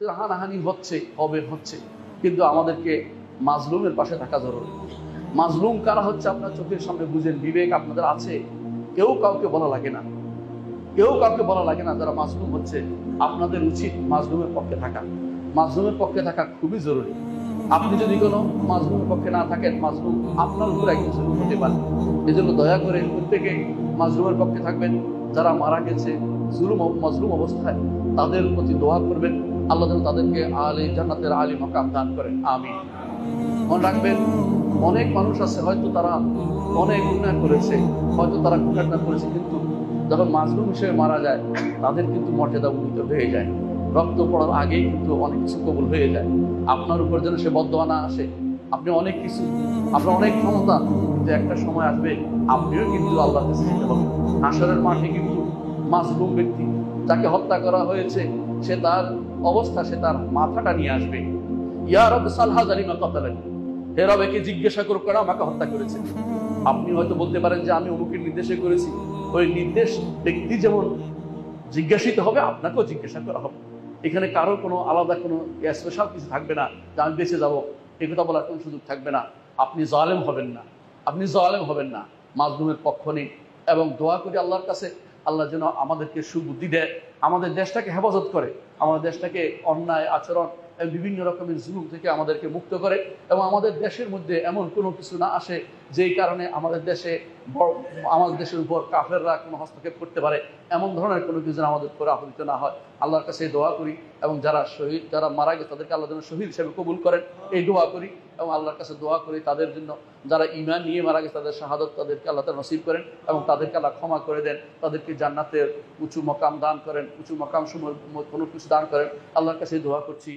হানাহানি হচ্ছে, হচ্ছে, কিন্তু আমাদেরকে মাজলুমের পাশে থাকা জরুরি। মাজলুম কারা হচ্ছে আপনার চোখের সামনে বুঝেন, বিবেক আপনাদের আছে, কেউ কাউকে বলা লাগে না, কেউ কাউকে বলা লাগে না। যারা মাজলুম হচ্ছে আপনাদের উচিত মাজলুমের পক্ষে থাকা। মাজলুমের পক্ষে থাকা খুবই জরুরি। আপনি যদি কোনো মাজলুমের পক্ষে না থাকেন, মাজলুম আপনার উপর একজন জুলুম হতে পারে। এই জন্য দয়া করে প্রত্যেকে মাজলুমের পক্ষে থাকবেন। যারা মারা গেছে মাজলুম অবস্থায়, তাদের প্রতি দোয়া করবেন, আল্লাহ যেন তাদেরকে জান্নাতের আলী মাকাম দান করেন, আমিন। মনে রাখবেন, অনেক মানুষ আছে হয়তো তারা অনেক গুনাহ করেছে, হয়তো তারা গুনাহ করেছে, কিন্তু যখন মাজলুম হিসেবে মারা যায় তাদের কিন্তু মর্যাদা উন্নীত হয়ে যায়। রক্ত পড়ার আগেই কিন্তু অনেক কিছু কবুল হয়ে যায়। আপনার উপর যেন সে বদদোয়া না আসে। আপনি অনেক কিছু, আপনার অনেক ক্ষমতা, কিন্তু একটা সময় আসবে আপনিও কিন্তু আল্লাহর কাছে যেতে হবে। হাসরের মাঠে কিন্তু মাজলুম ব্যক্তি, যাকে হত্যা করা হয়েছে, সে তার অবস্থা, সে তার মাথাটা নিয়ে আসবে। ইয়া রব সালহা জালিমা কাতালানি, হে রব একে জিজ্ঞাসা করুক কারা আমাকে হত্যা করেছে। আপনি হয়তো বলতে পারেন যে আমি অমুকের নির্দেশে করেছি। ওই নির্দেশ ব্যক্তি যেমন জিজ্ঞাসিত হবে, আপনাকেও জিজ্ঞাসা করা হবে। এখানে কারো কোনো আলাদা কোনো স্পেশাল কিছু থাকবে না যে আমি বেঁচে যাবো, এই কথা বলার কোনো সুযোগ থাকবে না। আপনি জালেম হবেন না, আপনি জালেম হবেন না, মাজলুমের পক্ষ নিন। এবং দোয়া করি আল্লাহর কাছে, আল্লাহ যেন আমাদেরকে সুবুদ্ধি দেয়, আমাদের দেশটাকে হেফাজত করে, আমাদের দেশটাকে অন্যায় আচরণ এবং বিভিন্ন রকমের জুলুম থেকে আমাদেরকে মুক্ত করে, এবং আমাদের দেশের মধ্যে এমন কোনো কিছু না আসে যেই কারণে আমাদের দেশের উপর কাফেররা কোনো হস্তক্ষেপ করতে পারে। এমন ধরনের কোনো কিছু আমাদের উপরে আপতিত না হয়। আল্লাহর কাছে দোয়া করি, এবং যারা শহীদ, যারা মারা গেছে তাদেরকে আল্লাহ যেন শহীদ হিসেবে কবুল করেন, এই দোয়া করি। এবং আল্লাহর কাছে দোয়া করি তাদের জন্য, যারা ঈমান নিয়ে মারা গেছে তাদের শাহাদত তাদেরকে আল্লাহ তাআলা নসিব করেন, এবং তাদেরকে আল্লাহ ক্ষমা করে দেন, তাদেরকে জান্নাতের উঁচু মকাম দান করেন, উঁচু মকাম সমূহ কোনো কিছু দান করেন। আল্লাহর কাছে দোয়া করছি।